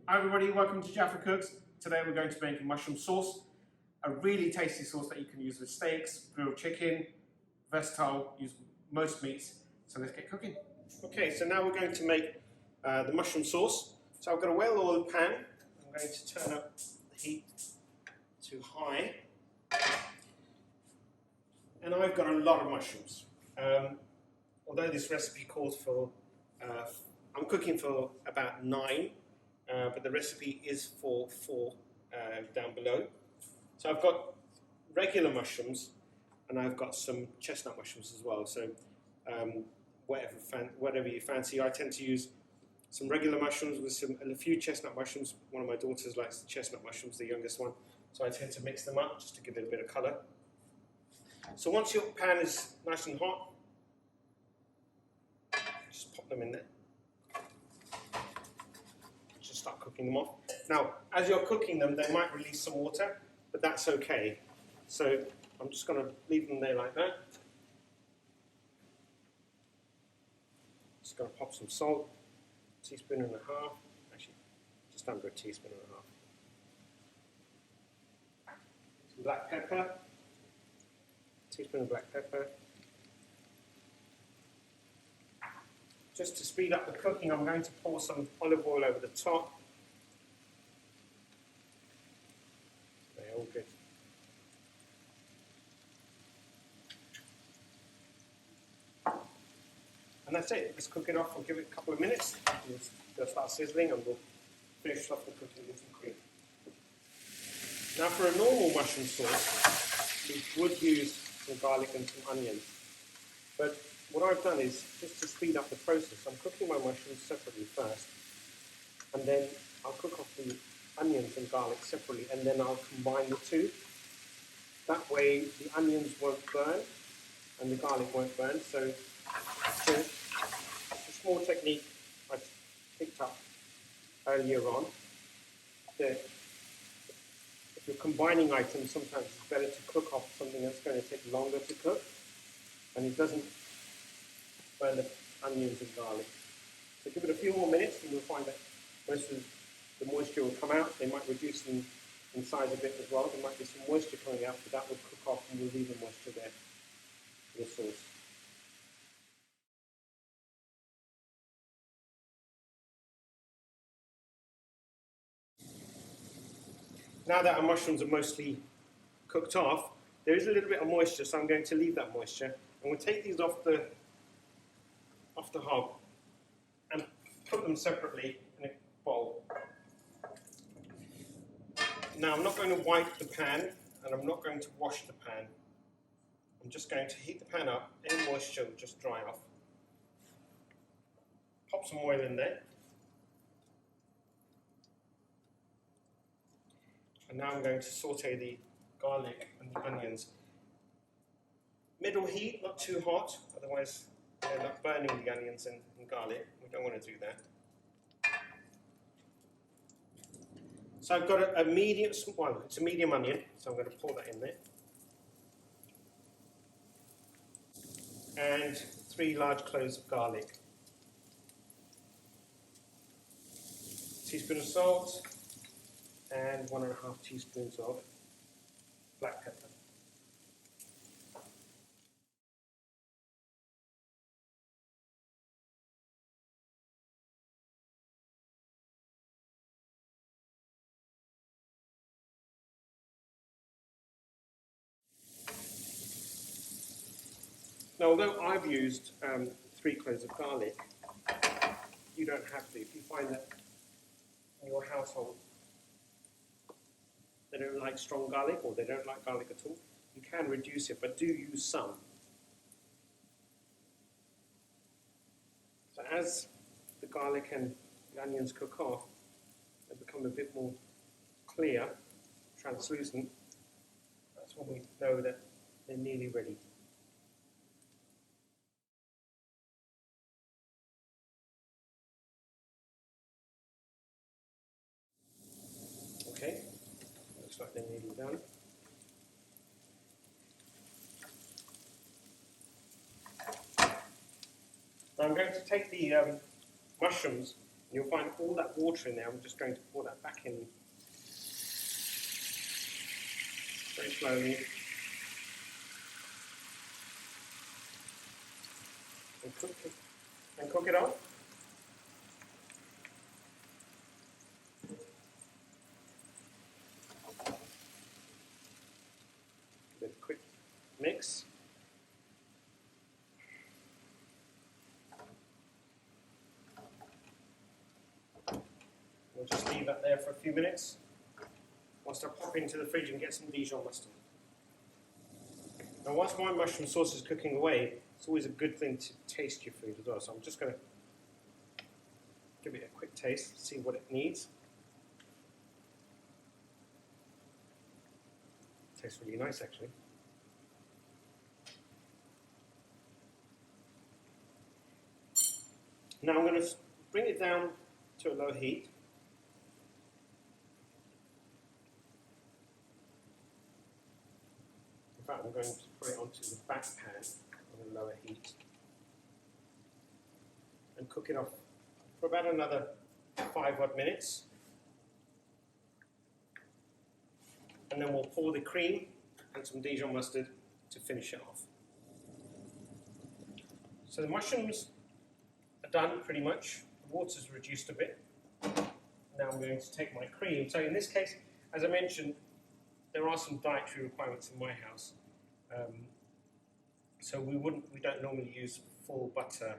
Hi everybody, welcome to Jaffa Cooks. Today we're going to make a mushroom sauce, a really tasty sauce that you can use with steaks, grilled chicken, versatile, use most meats. So let's get cooking. Okay, so now we're going to make the mushroom sauce. So I've got a well-oiled pan. I'm going to turn up the heat to high. And I've got a lot of mushrooms. Although this recipe calls for, I'm cooking for about 9. But the recipe is for 4 down below. So I've got regular mushrooms and I've got some chestnut mushrooms as well. So whatever you fancy. I tend to use some regular mushrooms with a few chestnut mushrooms. One of my daughters likes the chestnut mushrooms, the youngest one. So I tend to mix them up just to give it a bit of colour. So once your pan is nice and hot, just pop them in there. Start cooking them off. Now, as you're cooking them, they might release some water, but that's okay. So I'm just going to leave them there like that. Just going to pop some salt, teaspoon and a half, actually just under a teaspoon and a half. Some black pepper, teaspoon of black pepper. Just to speed up the cooking, I'm going to pour some olive oil over the top. They're all good. And that's it. Let's cook it off. We'll give it a couple of minutes. They'll start sizzling and we'll finish off the cooking with some cream. Now for a normal mushroom sauce, we would use some garlic and some onions. But what I've done is, just to speed up the process, I'm cooking my mushrooms separately first, and then I'll cook off the onions and garlic separately, and then I'll combine the two. That way the onions won't burn, and the garlic won't burn. So it's a small technique I picked up earlier on. That if you're combining items, sometimes it's better to cook off something that's going to take longer to cook, and it doesn't burn the onions and garlic. So give it a few more minutes and you'll find that most of the moisture will come out. They might reduce in size a bit as well. There might be some moisture coming out, but that will cook off and you'll leave the moisture there for the sauce. Now that our mushrooms are mostly cooked off, there is a little bit of moisture, so I'm going to leave that moisture. And we'll take these off the hob and put them separately in a bowl. Now I'm not going to wipe the pan and I'm not going to wash the pan. I'm just going to heat the pan up, any moisture will just dry off. Pop some oil in there. And now I'm going to saute the garlic and the onions. Middle heat, not too hot, otherwise you'll end up burning the onions and garlic. We don't want to do that. So I've got a medium, well, it's a medium onion, so I'm going to pour that in there. And 3 large cloves of garlic. A teaspoon of salt, and 1.5 teaspoons of black pepper. Now, although I've used 3 cloves of garlic, you don't have to. If you find that in your household they don't like strong garlic or they don't like garlic at all, you can reduce it, but do use some. So as the garlic and the onions cook off, they become a bit more clear, translucent. That's when we know that they're nearly ready. Okay, looks like they're nearly done. Now I'm going to take the mushrooms You'll find all that water in there. I'm just going to pour that back in very slowly. And cook it off. Give it a quick mix. We'll just leave that there for a few minutes whilst I pop into the fridge and get some Dijon mustard. Now, whilst my mushroom sauce is cooking away, it's always a good thing to taste your food as well. So I'm just going to give it a quick taste, see what it needs. Tastes really nice, actually. Now I'm going to bring it down to a low heat. In fact, I'm going to put it onto the back pan on a lower heat and cook it off for about another 5 odd minutes. And then we'll pour the cream and some Dijon mustard to finish it off. So the mushrooms are done pretty much. The water's reduced a bit. Now I'm going to take my cream. So in this case, as I mentioned, there are some dietary requirements in my house. So we don't normally use full butter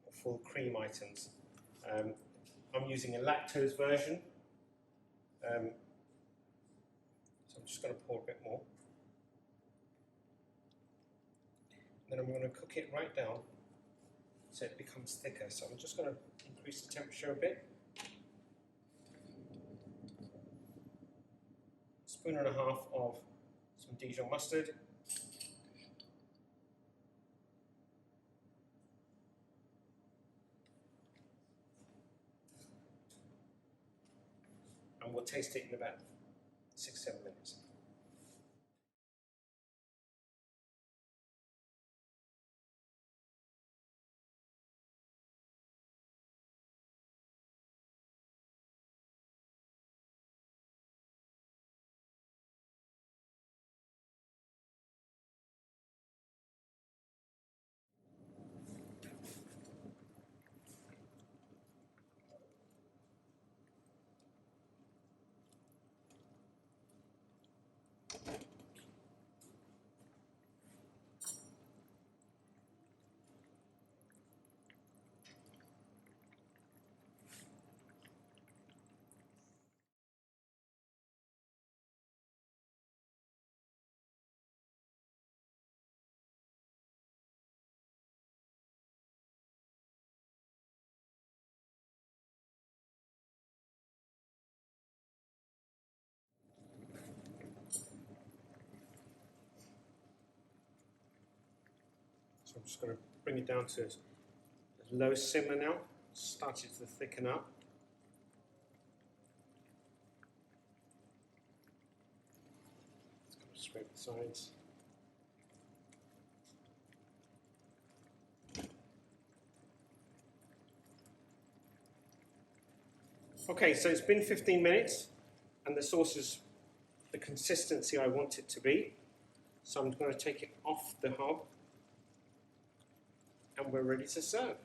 or full cream items. I'm using a lactose version. So I'm just going to pour a bit more. Then I'm going to cook it right down so it becomes thicker. So I'm just going to increase the temperature a bit. 1.5 spoons of some Dijon mustard. And we'll taste it in about 6-7 minutes. So I'm just going to bring it down to a low simmer now. Start it to thicken up. Just going to scrape the sides. Okay, so it's been 15 minutes and the sauce is the consistency I want it to be. So I'm going to take it off the hob and we're ready to serve.